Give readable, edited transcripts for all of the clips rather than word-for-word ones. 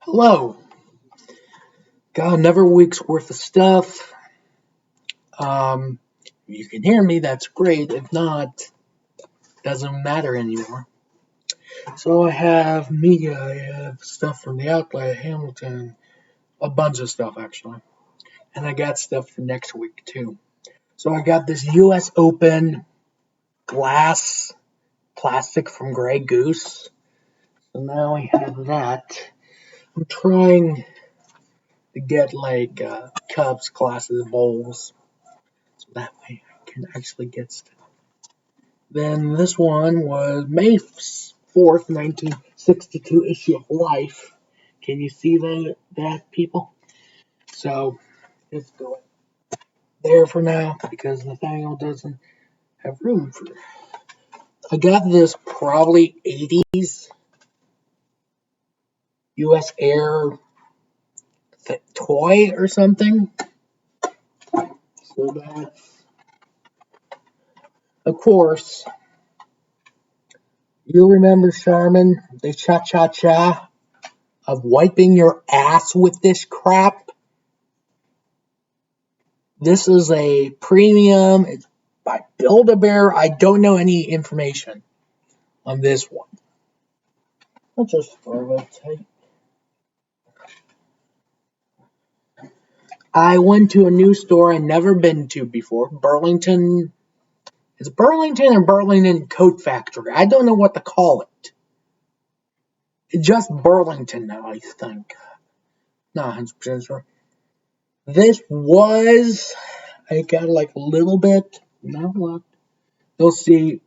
Hello. Got another week's worth of stuff. If you can hear me, that's great. If not, doesn't matter anymore. So I have media, I have stuff from the outlet, Hamilton, a bunch of stuff actually. And I got stuff for next week too. So I got this US Open glass plastic from Grey Goose. So now I have that. I'm trying to get like cups, glasses, bowls. So that way I can actually get stuff. Then this one was May 4th, 1962 issue of Life. Can you see that people? So it's going there for now because Nathaniel doesn't have room for it. I got this probably 80s US Air toy or something. So that's, of course, you remember Charmin, the cha-cha-cha of wiping your ass with this crap? This is a premium. It's by Build-A-Bear. I don't know any information on this one. I'll just throw it tight. I went to a new store I've never been to before. Burlington. It's Burlington or Burlington Coat Factory. I don't know what to call it. It's just Burlington now, I think. Not 100% sure. This was, I got like a little bit, not a lot. You'll see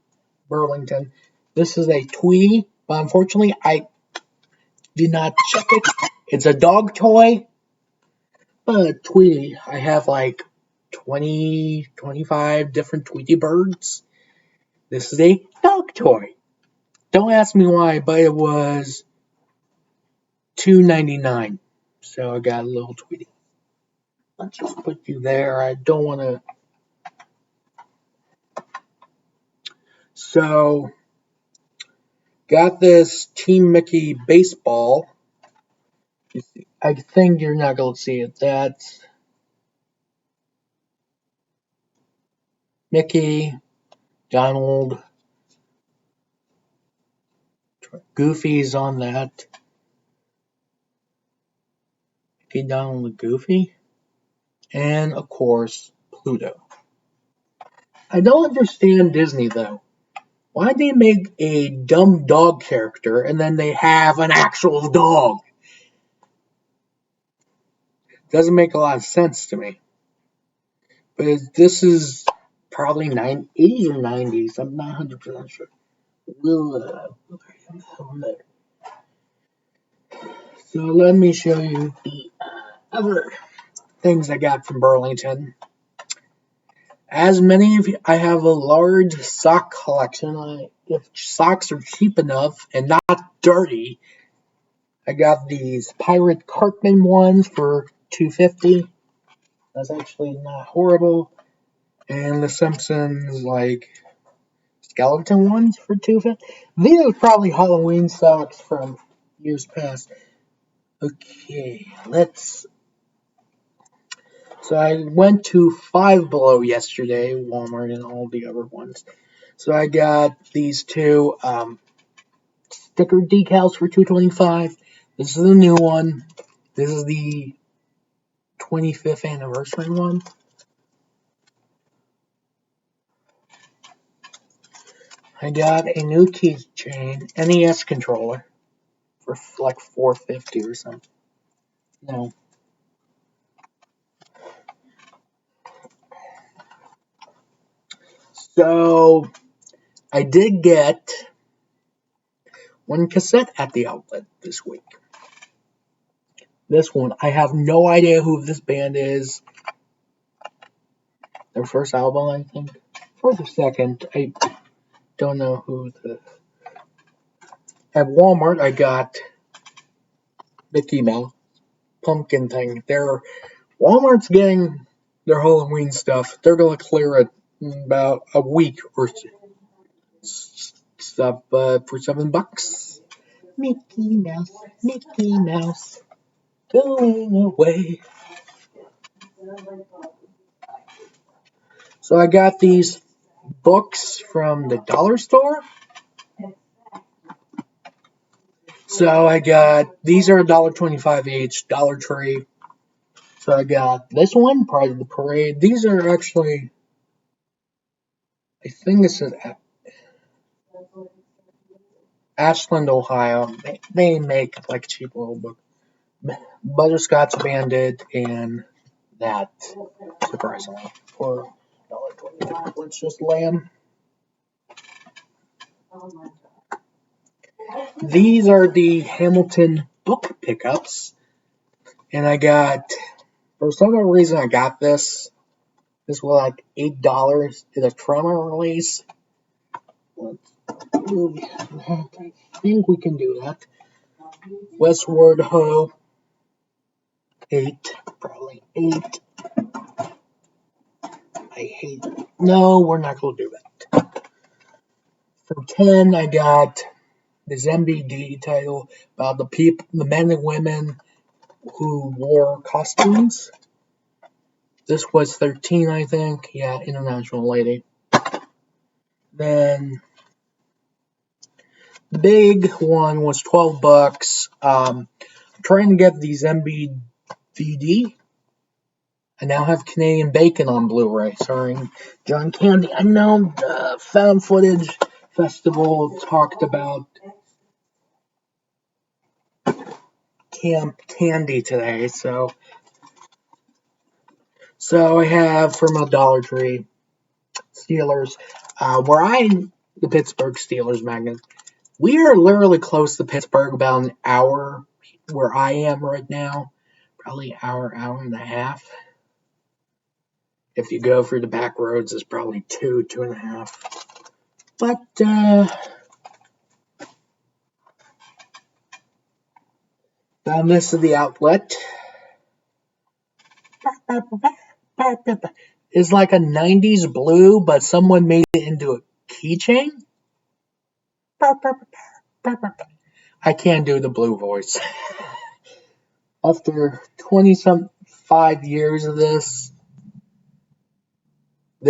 Burlington. This is a Tweety, but unfortunately I did not check it. It's a dog toy, but Tweety, I have like 20, 25 different Tweety birds. This is a dog toy. Don't ask me why, but it was $2.99. So I got a little Tweety. Let's just put you there. I don't want to. So, got this Team Mickey baseball. I think you're not going to see it. That's Mickey, Donald, Goofy's on that. Mickey, Donald, and Goofy. And, of course, Pluto. I don't understand Disney, though. Why they make a dumb dog character and then they have an actual dog? Doesn't make a lot of sense to me. But this is probably 80s or 90s. I'm not 100% sure. So let me show you the other things I got from Burlington. As many of you, I have a large sock collection. If socks are cheap enough and not dirty, I got these Pirate Cartman ones for $2.50. That's actually not horrible. And the Simpsons skeleton ones for $2.50. These are probably Halloween socks from years past. Okay, So I went to Five Below yesterday, Walmart and all the other ones. So I got these two sticker decals for $2.25. This is the new one. This is the 25th anniversary one. I got a new keychain, NES controller, for like $4.50 or something. No. So I did get one cassette at the outlet this week. This one, I have no idea who this band is. Their first album, I think. For the second, I don't know who the. At Walmart, I got Mickey Mouse pumpkin thing. Walmart's getting their Halloween stuff. They're gonna clear it in about a week or stuff, but for $7. Mickey Mouse, Mickey Mouse. going away. So I got these books from the dollar store. So I got these are $1.25 each, Dollar Tree. So I got this one, Pride of the Parade. These are actually, I think this is Ashland, Ohio. They make like cheap little book, Butterscotch Bandit, and that surprisingly for $1.25. Let's just lay them. These are the Hamilton book pickups, and I got for some reason I got this. This was like $8 in a promo release. I think we can do that. Westward Ho, 8, probably 8. I hate it. No, we're not going to do that. For 10, I got this MBD title about the men and women who wore costumes. This was 13, I think. Yeah, International Lady. Then the big one was $12. I'm trying to get these MBDD. I now have Canadian Bacon on Blu-ray, starring John Candy. I know the Found Footage Festival talked about Camp Candy today, so I have from a Dollar Tree Steelers, the Pittsburgh Steelers magnet. We are literally close to Pittsburgh, about an hour where I am right now, probably hour and a half. If you go through the back roads, it's probably 2.5. But found this at the outlet. It's like a 90s blue, but someone made it into a keychain. I can't do the blue voice. After 25 years of this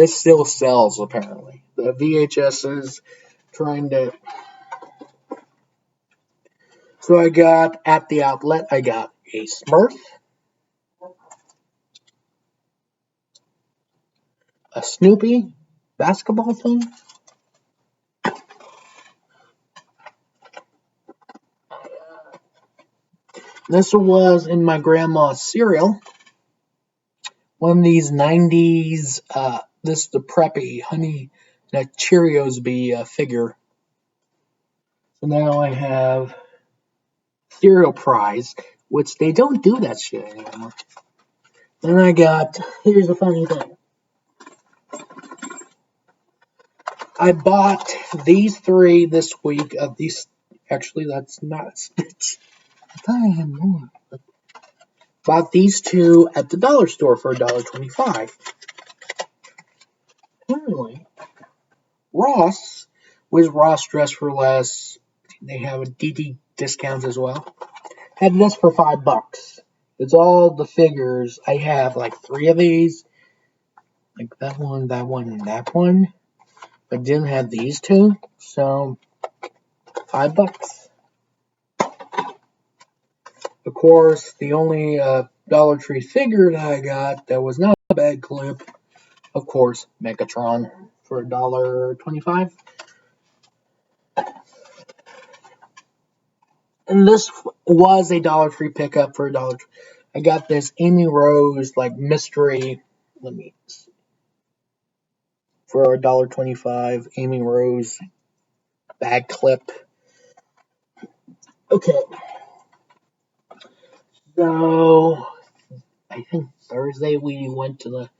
still sells apparently. The VHS is trying to. So I got at the outlet, I got a Smurf, a Snoopy basketball thing, this was in my grandma's cereal. One of these 90s, this is the preppy honey that Cheerios be figure. So now I have cereal prize, which they don't do that shit anymore. Then I got, here's the funny thing. I bought these 3 this week of these. Actually, that's not Stitch. I thought I had more. Bought these 2 at the dollar store for $1.25. Apparently, Ross Dress for Less. They have a DD discounts as well. Had this for $5. It's all the figures. I have like 3 of these, like that one, and that one. I didn't have these 2, so $5. Of course, the only Dollar Tree figure that I got that was not a bad clip, of course, Megatron for $1.25. And this was a Dollar Tree pickup for $1. I got this Amy Rose like mystery. Let me see. For $1.25, Amy Rose bag clip. Okay. So I think Thursday we went to the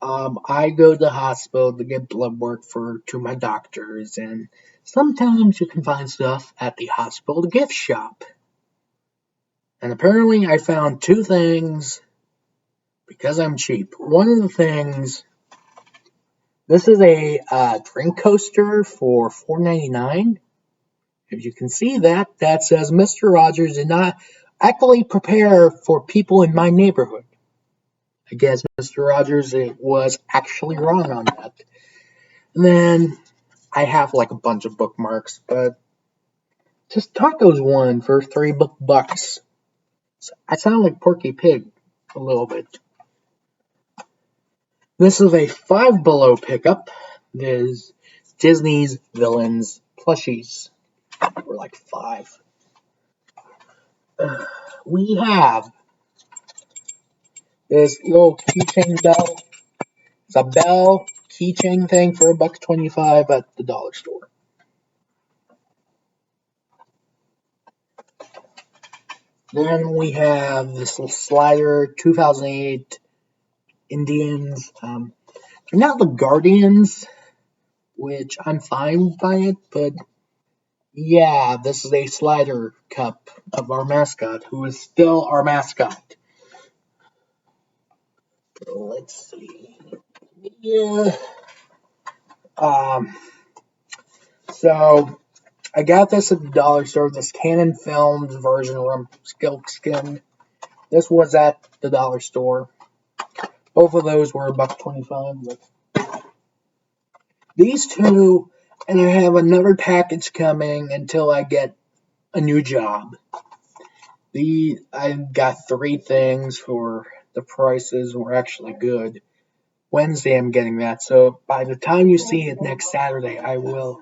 I go to the hospital to get blood work to my doctors, and sometimes you can find stuff at the hospital gift shop. And apparently I found 2 things because I'm cheap. One of the things, this is a drink coaster for $4.99. If you can see that, that says Mr. Rogers did not actually prepare for people in my neighborhood. I guess, Mr. Rogers, it was actually wrong on that. And then I have like a bunch of bookmarks, but just tacos one for $3 bucks. I sound like Porky Pig a little bit. This is a Five Below pickup. There's Disney's Villains plushies. We're like five. We have this little keychain bell. It's a bell keychain thing for $1.25 at the dollar store. Then we have this little slider, 2008 Indians. They're not the Guardians, which I'm fine by it, but yeah, this is a slider cup of our mascot, who is still our mascot. Let's see. Yeah. So I got this at the dollar store. This Canon Films version of Skin. This was at the dollar store. Both of those were $1.25. These two, and I have another package coming until I get a new job. I got 3 things for the prices were actually good. Wednesday I'm getting that, so by the time you see it next Saturday, I will.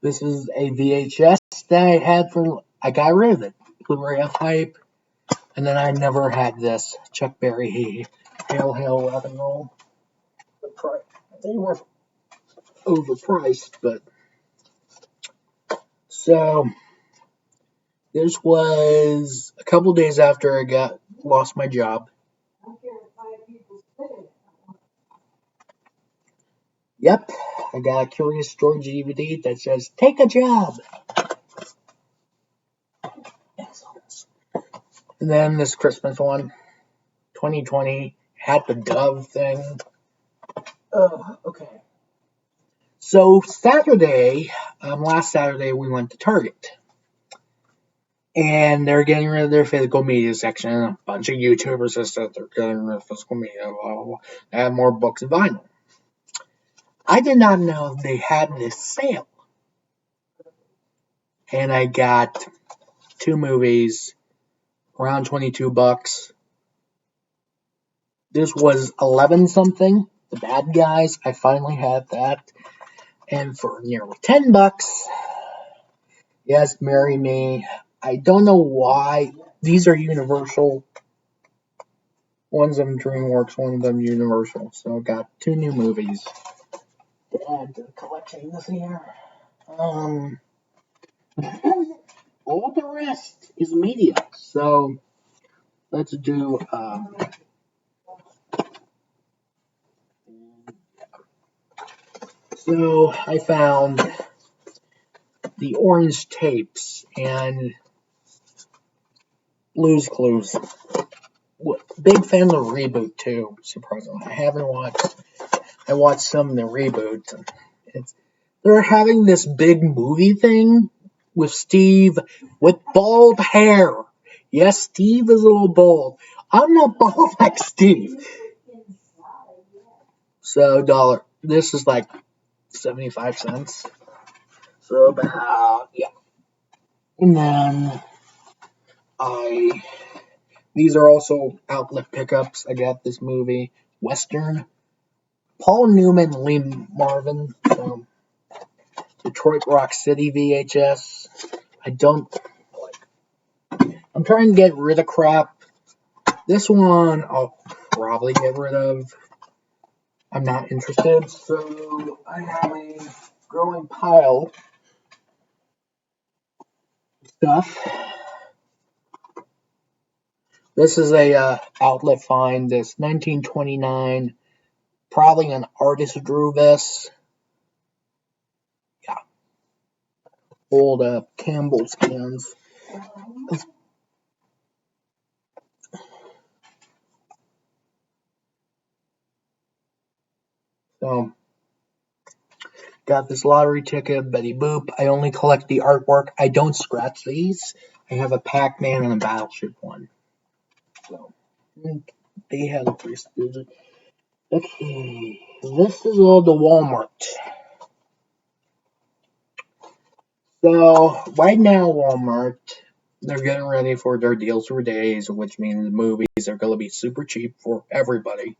This is a VHS that I had I got rid of it. Blu-ray F-Hype, and then I never had this Chuck Berry Hail Hail Rock and Roll. They were overpriced, but so this was a couple days after I lost my job. Yep, I got a Curious George DVD that says "Take a job." And then this Christmas one, 2020, had the Dove thing. Oh, okay. So Saturday, last Saturday, we went to Target. And they're getting rid of their physical media section. A bunch of YouTubers have said they're getting rid of physical media, blah, blah, blah. They have more books and vinyl. I did not know they had this sale. And I got 2 movies, around $22. This was 11 something. The Bad Guys, I finally had that. And for nearly $10, yes, Marry Me. I don't know why. These are Universal. One's of them DreamWorks, one of them Universal. So I got 2 new movies to add to the collection this year. All the rest is media. So let's do. So I found the Orange Tapes and Blue's Clues. Big fan of the reboot too. Surprisingly, I haven't watched. I watched some of the reboots. They're having this big movie thing with Steve with bald hair. Yes, Steve is a little bald. I'm not bald like Steve. So dollar. This is like 75 cents. So about yeah. And then these are also outlet pickups. I got this movie Western. Paul Newman, Lee Marvin from Detroit Rock City VHS. I don't like. I'm trying to get rid of crap. This one I'll probably get rid of. I'm not interested. So I have a growing pile of stuff. This is a outlet find. This 1929. Probably an artist drew this. Yeah. Old Campbell's cans. So Got this lottery ticket, Betty Boop. I only collect the artwork. I don't scratch these. I have a Pac-Man and a Battleship one. So, they have the Three Stooges. Okay, this is all the Walmart. So, right now, Walmart, they're getting ready for their deals for days, which means movies are going to be super cheap for everybody.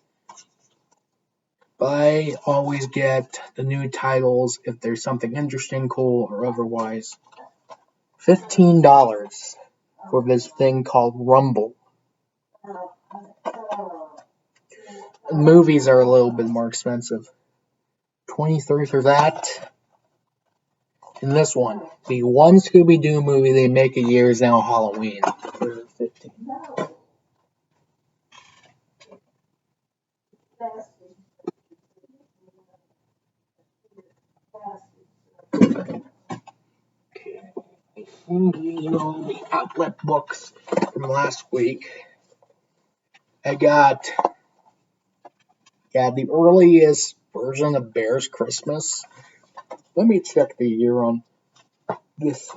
But I always get the new titles if there's something interesting, cool, or otherwise. $15 for this thing called Rumble. Movies are a little bit more expensive. 23 for that. And this one, the one Scooby-Doo movie they make a year is now Halloween for 15. These are all the outlet books from last week. I got the earliest version of Bear's Christmas. Let me check the year on this.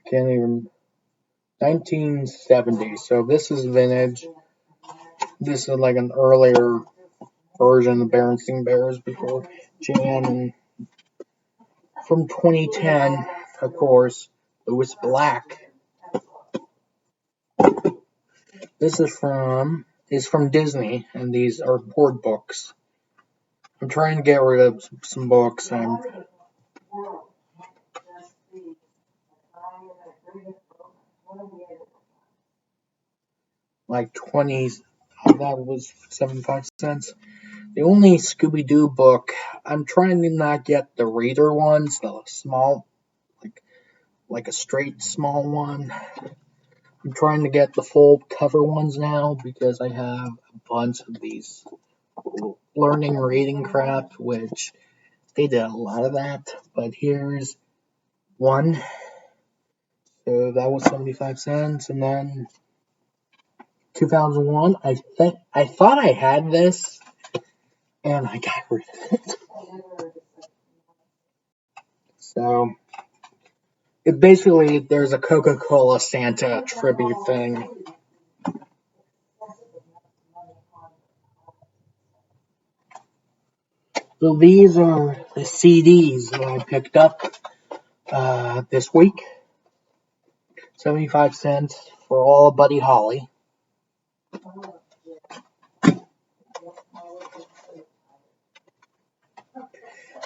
Can't even. 1970. So this is vintage. This is like an earlier version of Berenstain Bears before Jan. And from 2010, of course, Lewis Black. This is from Disney, and these are board books. I'm trying to get rid of some books. I'm like 20. That was 75 cents. The only Scooby-Doo book, I'm trying to not get the reader ones, the small, like a straight small one. I'm trying to get the full cover ones now because I have a bunch of these learning reading crap, which they did a lot of that. But here's one. So that was 75 cents. And then 2001, I thought I had this and I got rid of it. So it basically, there's a Coca-Cola Santa tribute thing. So these are the CDs that I picked up this week. 75 cents for all Buddy Holly.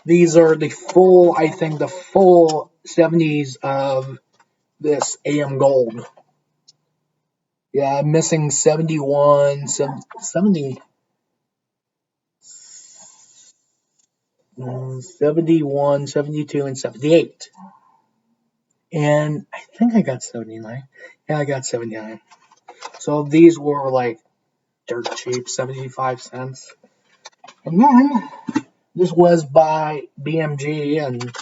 These are the full, I think, the full 70s of this AM Gold. Yeah, I'm missing 71, 70, 71, 72, and 78. And I think I got 79. Yeah, I got 79. So these were like dirt cheap, 75 cents. And then this was by BMG, and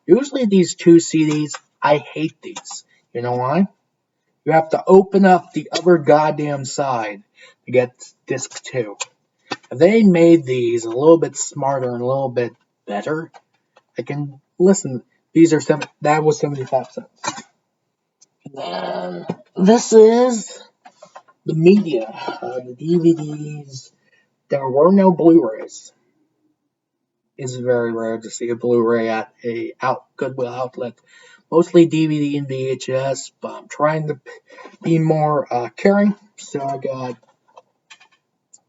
usually these two CDs, I hate these. You know why? You have to open up the other goddamn side to get disc 2. If they made these a little bit smarter and a little bit better, I can listen. These are that was 75 cents. And then this is the media, the DVDs. There were no Blu-rays. It's very rare to see a Blu-ray at a Goodwill outlet. Mostly DVD and VHS, but I'm trying to be more caring. So I got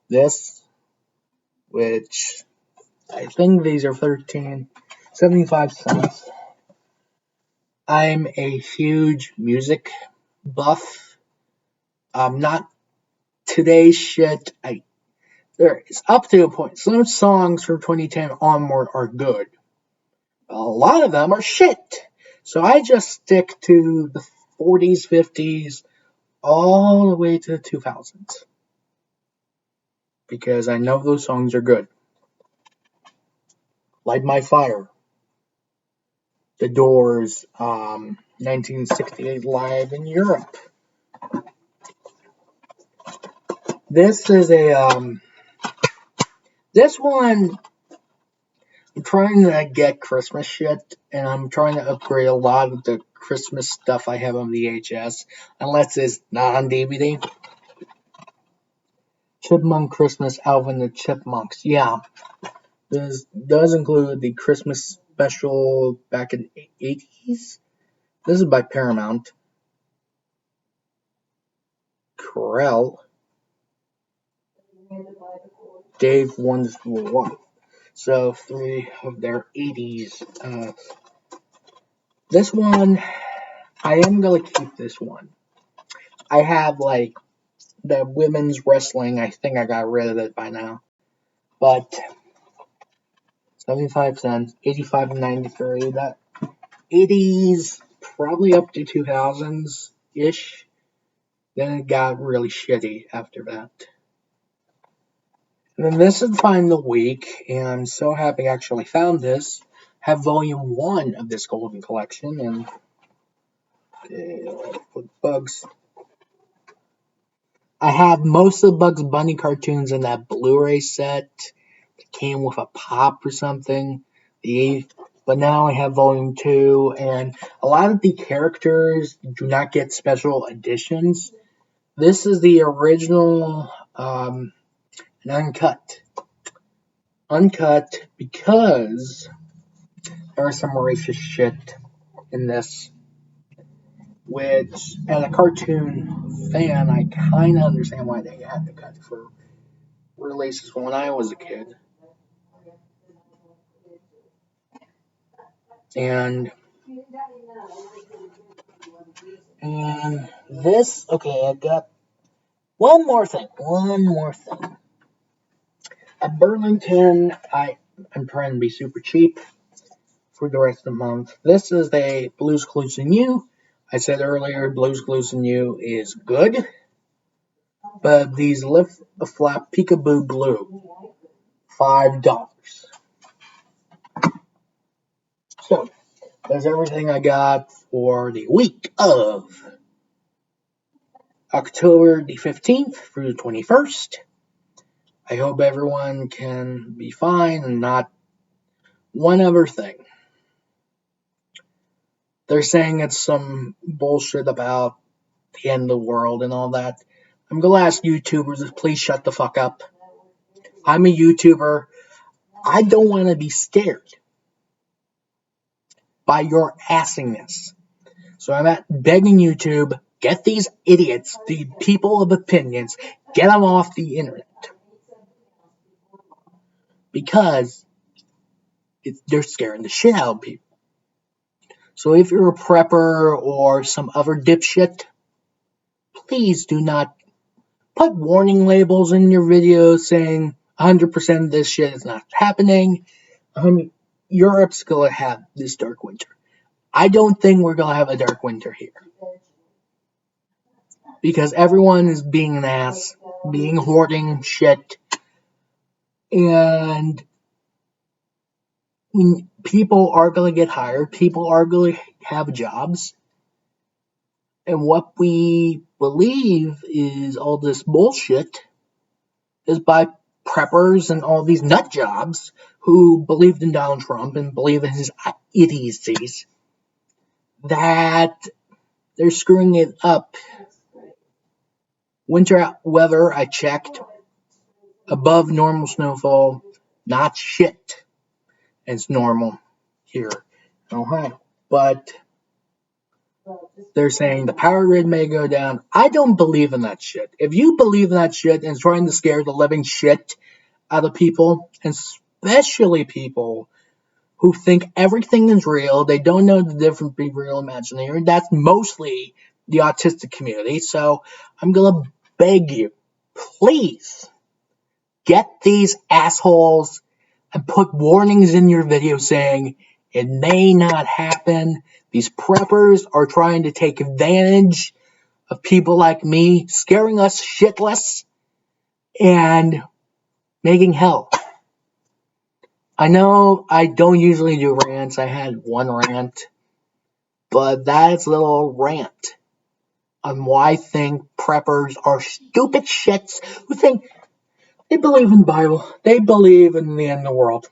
this, which I think these are 75 cents. I'm a huge music buff. Not today's shit. There is up to a point. Some songs from 2010 onward are good. A lot of them are shit. So I just stick to the 40s, 50s, all the way to the 2000s. Because I know those songs are good. Light My Fire. The Doors, 1968 Live in Europe. This is this one I'm trying to get Christmas shit, and I'm trying to upgrade a lot of the Christmas stuff I have on VHS, unless it's not on DVD. Chipmunk Christmas, Alvin and the Chipmunks. Yeah, this does include the Christmas special back in the 80s. This is by Paramount. Corral. Dave Wonderful One. So, 3 of their 80s. This one, I am going to keep this one. I have, like, the women's wrestling. I think I got rid of it by now. But 75 cents, 85 and 93. That 80s, probably up to 2000s ish. Then it got really shitty after that. And then this is the final week, and I'm so happy I actually found this. Have volume 1 of this golden collection, and put Bugs. I have most of the Bugs Bunny cartoons in that Blu-ray set. It came with a pop or something. But now I have volume 2, and a lot of the characters do not get special editions. This is the original and uncut. Uncut because there's some racist shit in this. Which, as a cartoon fan, I kind of understand why they had to cut for releases when I was a kid. And this, okay, I got one more thing. At Burlington, I'm trying to be super cheap for the rest of the month. This is the Blue's Clues and You. I said earlier, Blue's Clues and You is good. But these lift a flap peekaboo blue, $5. So, that's everything I got for the week of October the 15th through the 21st. I hope everyone can be fine and not one other thing. They're saying it's some bullshit about the end of the world and all that. I'm going to ask YouTubers to please shut the fuck up. I'm a YouTuber. I don't want to be scared by your assiness. So I'm begging YouTube, get these idiots, the people of opinions, get them off the internet. Because they're scaring the shit out of people. So if you're a prepper or some other dipshit, please do not put warning labels in your videos saying 100% of this shit is not happening. Europe's going to have this dark winter. I don't think we're going to have a dark winter here. Because everyone is being an ass, being hoarding shit. And people are going to get hired. People are going to have jobs. And what we believe is all this bullshit is by preppers and all these nut jobs who believed in Donald Trump and believe in his idiocies that they're screwing it up. Winter weather, I checked, above normal snowfall, not shit. It's normal here in Ohio. But they're saying the power grid may go down. I don't believe in that shit. If you believe in that shit and trying to scare the living shit out of people, especially people who think everything is real, they don't know the difference between real and imaginary. That's mostly the autistic community. So I'm going to beg you, please get these assholes and put warnings in your video saying it may not happen. These preppers are trying to take advantage of people like me, scaring us shitless and making hell. I know I don't usually do rants. I had one rant, but that's a little rant on why I think preppers are stupid shits who think they believe in the Bible. They believe in the end of the world.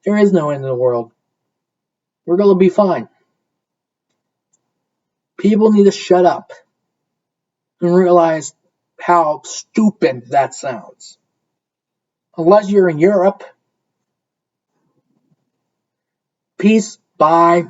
There is no end to the world. We're going to be fine. People need to shut up and realize how stupid that sounds. Unless you're in Europe. Peace. Bye.